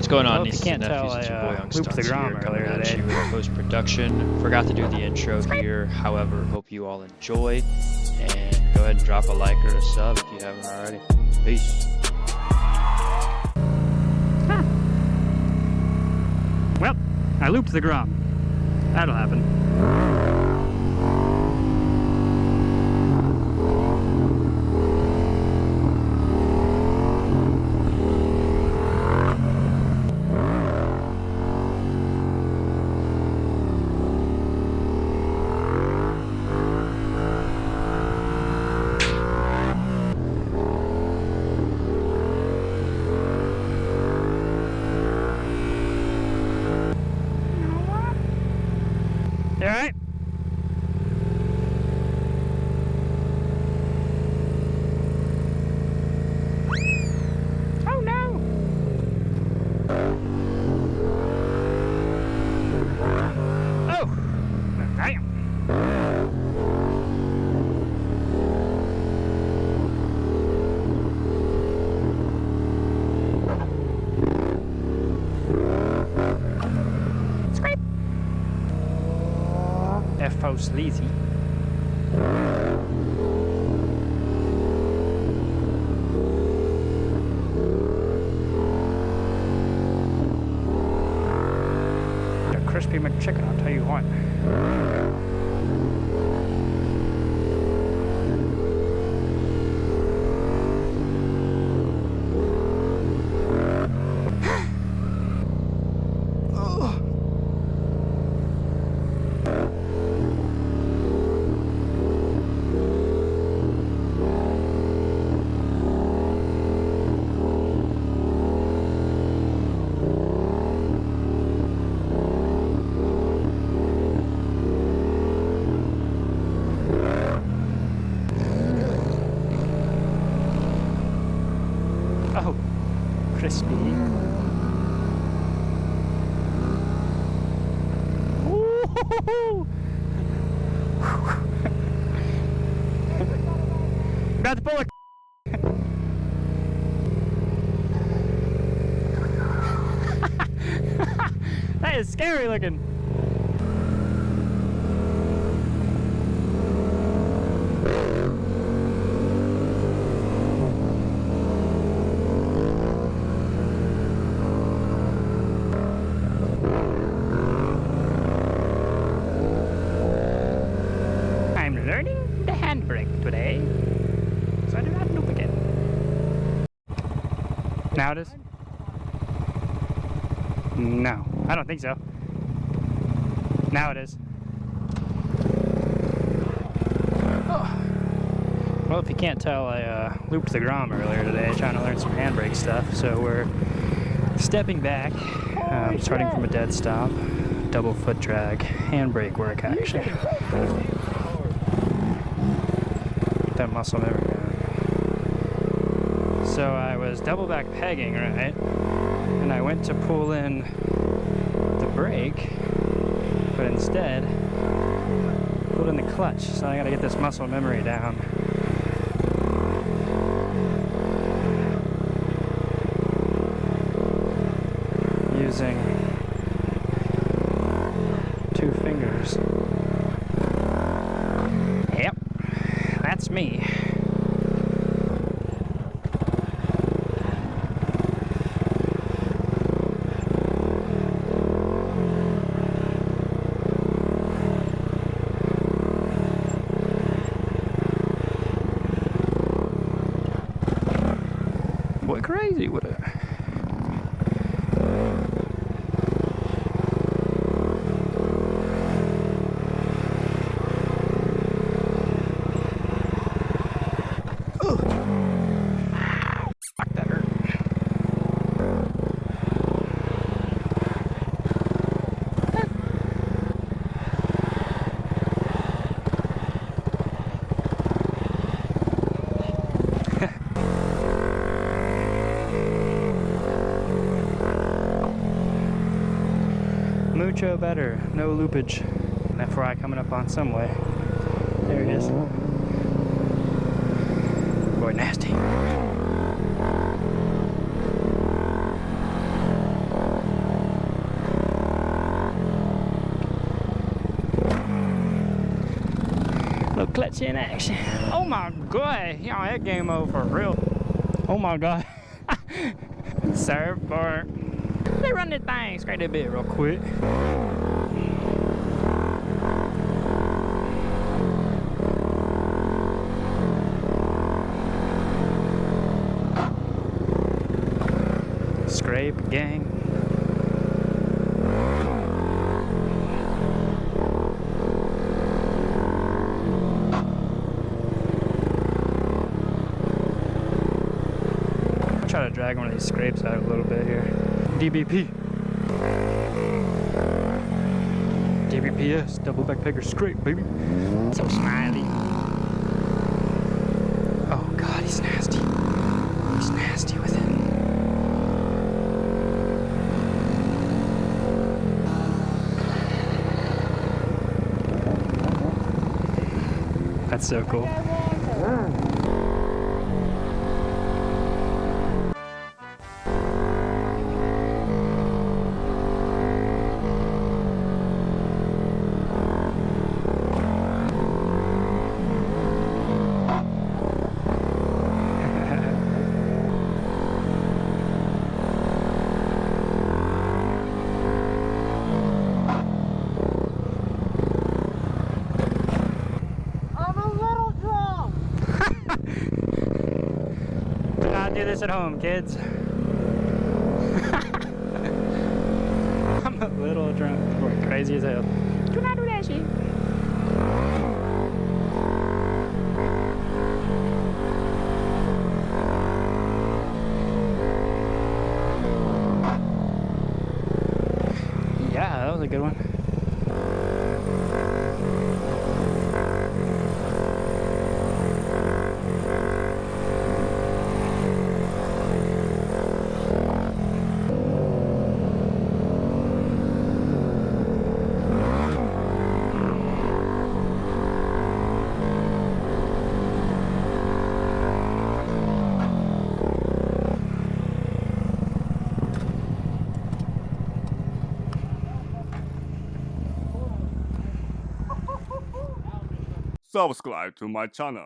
What's going on, Well, if you nieces can't and nephews? tell, It's your boy I Young looped the Stunts Grom here, coming earlier at today. you with post-production. Forgot to do the intro here, however, hope you all enjoy. And go ahead and drop a like or a sub if you haven't already. Peace. Well, I looped the Grom. That'll happen. You alright? Oh no! Oh! Damn! Scrape! F.O. sleazy. A crispy McChicken, I'll tell you what. Oh, crispy. Ooh. About to pull a That is scary looking. I'm learning the handbrake today, so I do not loop again. Now it is? No, I don't think so. Now it is. Oh. Well, if you can't tell, I looped the Grom earlier today trying to learn some handbrake stuff, so we're stepping back, starting from a dead stop, double foot drag, handbrake work action. Get that muscle memory down. So I was double back pegging, right? And I went to pull in the brake, but instead pulled in the clutch. So I gotta get this muscle memory down. Using 2 fingers. Yep, that's me. Boy, crazy with it. Fuck, that hurt. Mucho better, no loopage. FYI coming up on some way. There it is. Boy, nasty. Little clutch in action. Oh my god, y'all, that game over for real. Oh my god. Surfboard. They run this thing, scrape that bit real quick. Scrape gang. I'll try to drag one of these scrapes out a little bit here. DBP. DBPS, double backpacker scrape, baby. So smiley. Oh god, he's nasty. He's nasty with it. That's so cool. Do this at home, kids. I'm a little drunk. We're crazy as hell. Do not do that shit. Yeah, that was a good one. Subscribe to my channel.